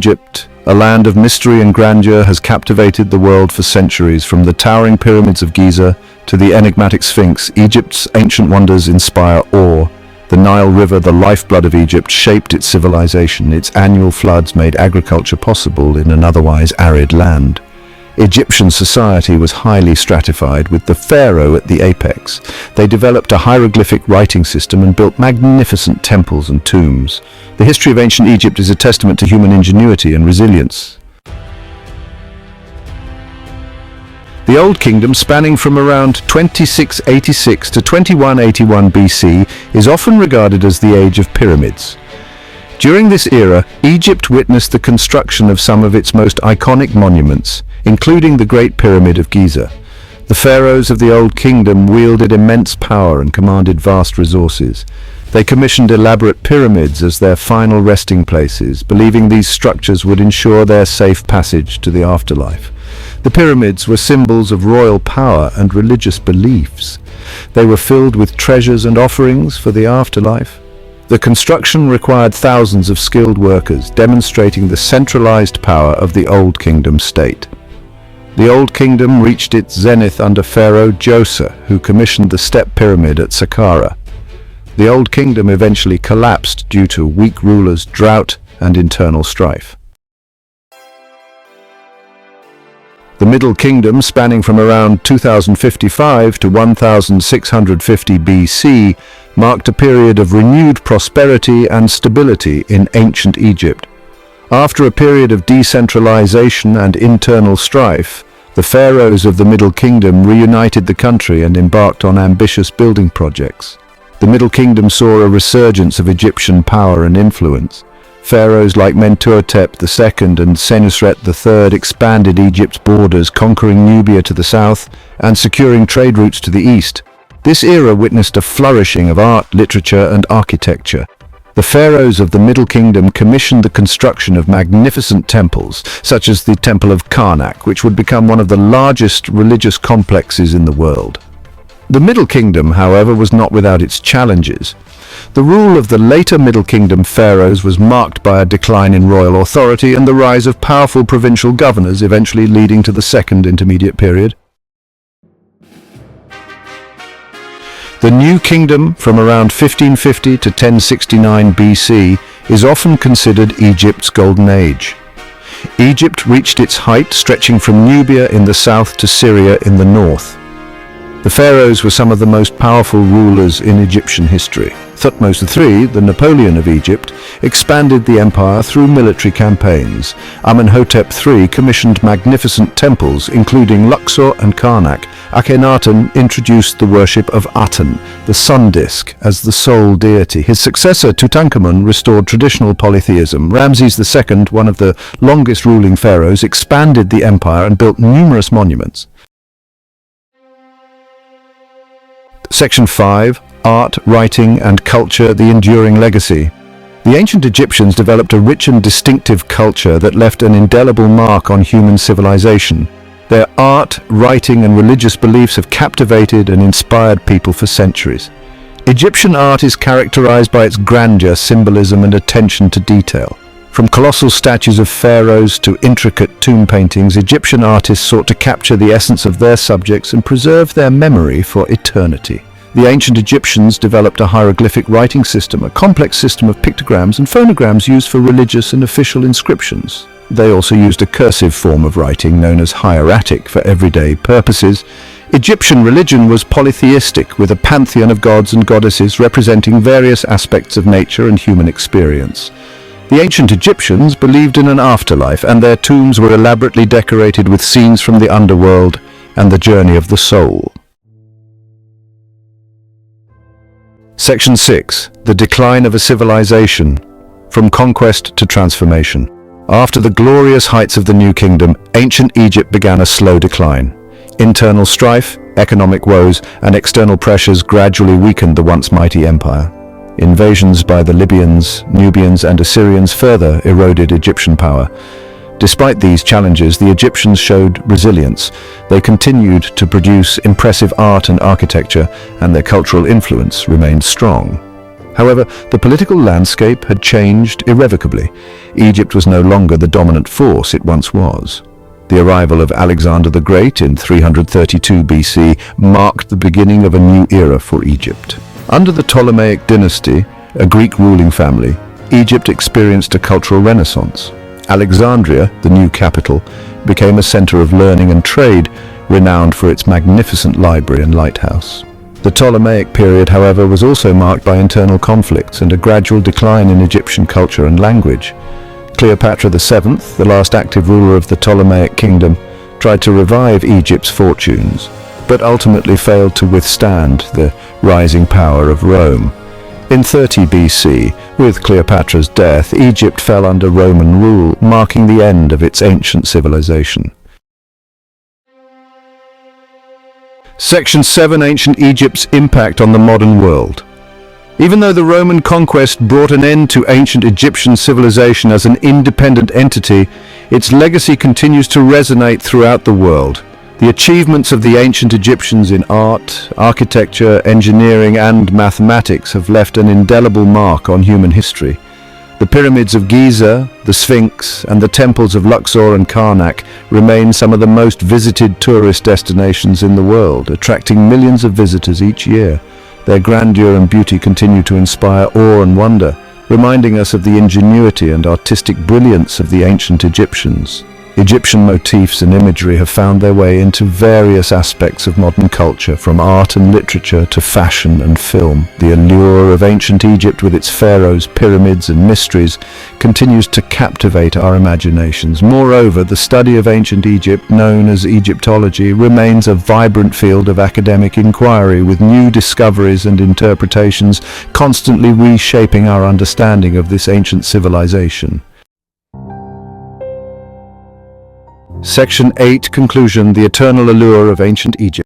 Egypt, a land of mystery and grandeur, has captivated the world for centuries. From the towering pyramids of Giza to the enigmatic Sphinx, Egypt's ancient wonders inspire awe. The Nile River, the lifeblood of Egypt, shaped its civilization. Its annual floods made agriculture possible in an otherwise arid land. Egyptian society was highly stratified, with the pharaoh at the apex. They developed a hieroglyphic writing system and built magnificent temples and tombs. The history of ancient Egypt is a testament to human ingenuity and resilience. The Old Kingdom, spanning from around 2686 to 2181 BC, is often regarded as the age of pyramids. During this era, Egypt witnessed the construction of some of its most iconic monuments, including the Great Pyramid of Giza. The pharaohs of the Old Kingdom wielded immense power and commanded vast resources. They commissioned elaborate pyramids as their final resting places, believing these structures would ensure their safe passage to the afterlife. The pyramids were symbols of royal power and religious beliefs. They were filled with treasures and offerings for the afterlife. The construction required thousands of skilled workers, demonstrating the centralized power of the Old Kingdom state. The Old Kingdom reached its zenith under Pharaoh Djoser, who commissioned the Step Pyramid at Saqqara. The Old Kingdom eventually collapsed due to weak rulers, drought, and internal strife. The Middle Kingdom, spanning from around 2055 to 1650 BC, marked a period of renewed prosperity and stability in ancient Egypt. After a period of decentralization and internal strife, the pharaohs of the Middle Kingdom reunited the country and embarked on ambitious building projects. The Middle Kingdom saw a resurgence of Egyptian power and influence. Pharaohs like Mentuhotep II and Senusret III expanded Egypt's borders, conquering Nubia to the south and securing trade routes to the east. This era witnessed a flourishing of art, literature, and architecture. The pharaohs of the Middle Kingdom commissioned the construction of magnificent temples, such as the Temple of Karnak, which would become one of the largest religious complexes in the world. The Middle Kingdom, however, was not without its challenges. The rule of the later Middle Kingdom pharaohs was marked by a decline in royal authority and the rise of powerful provincial governors, eventually leading to the Second Intermediate Period. The New Kingdom, from around 1550 to 1069 BC, is often considered Egypt's golden age. Egypt reached its height stretching from Nubia in the south to Syria in the north. The pharaohs were some of the most powerful rulers in Egyptian history. Thutmose III, the Napoleon of Egypt, expanded the empire through military campaigns. Amenhotep III commissioned magnificent temples, including Luxor and Karnak. Akhenaten introduced the worship of Aten, the sun disk, as the sole deity. His successor, Tutankhamun, restored traditional polytheism. Ramses II, one of the longest ruling pharaohs, expanded the empire and built numerous monuments. Section 5. Art, Writing and Culture, the Enduring Legacy. The ancient Egyptians developed a rich and distinctive culture that left an indelible mark on human civilization. Their art, writing and religious beliefs have captivated and inspired people for centuries. Egyptian art is characterized by its grandeur, symbolism and attention to detail. From colossal statues of pharaohs to intricate tomb paintings, Egyptian artists sought to capture the essence of their subjects and preserve their memory for eternity. The ancient Egyptians developed a hieroglyphic writing system, a complex system of pictograms and phonograms used for religious and official inscriptions. They also used a cursive form of writing known as hieratic for everyday purposes. Egyptian religion was polytheistic, with a pantheon of gods and goddesses representing various aspects of nature and human experience. The ancient Egyptians believed in an afterlife, and their tombs were elaborately decorated with scenes from the underworld and the journey of the soul. Section 6. The Decline of a Civilization. From Conquest to Transformation. After the glorious heights of the New Kingdom, ancient Egypt began a slow decline. Internal strife, economic woes, and external pressures gradually weakened the once mighty empire. Invasions by the Libyans, Nubians, and Assyrians further eroded Egyptian power. Despite these challenges, the Egyptians showed resilience. They continued to produce impressive art and architecture, and their cultural influence remained strong. However, the political landscape had changed irrevocably. Egypt was no longer the dominant force it once was. The arrival of Alexander the Great in 332 BC marked the beginning of a new era for Egypt. Under the Ptolemaic dynasty, a Greek ruling family, Egypt experienced a cultural renaissance. Alexandria, the new capital, became a center of learning and trade, renowned for its magnificent library and lighthouse. The Ptolemaic period, however, was also marked by internal conflicts and a gradual decline in Egyptian culture and language. Cleopatra VII, the last active ruler of the Ptolemaic kingdom, tried to revive Egypt's fortunes, but ultimately failed to withstand the rising power of Rome. In 30 BC, with Cleopatra's death, Egypt fell under Roman rule, marking the end of its ancient civilization. Section 7. Ancient Egypt's impact on the modern world. Even though the Roman conquest brought an end to ancient Egyptian civilization as an independent entity, its legacy continues to resonate throughout the world. The achievements of the ancient Egyptians in art, architecture, engineering, and mathematics have left an indelible mark on human history. The pyramids of Giza, the Sphinx, and the temples of Luxor and Karnak remain some of the most visited tourist destinations in the world, attracting millions of visitors each year. Their grandeur and beauty continue to inspire awe and wonder, reminding us of the ingenuity and artistic brilliance of the ancient Egyptians. Egyptian motifs and imagery have found their way into various aspects of modern culture, from art and literature to fashion and film. The allure of ancient Egypt, with its pharaohs, pyramids, and mysteries, continues to captivate our imaginations. Moreover, the study of ancient Egypt, known as Egyptology, remains a vibrant field of academic inquiry, with new discoveries and interpretations constantly reshaping our understanding of this ancient civilization. Section 8. Conclusion. The eternal allure of ancient Egypt.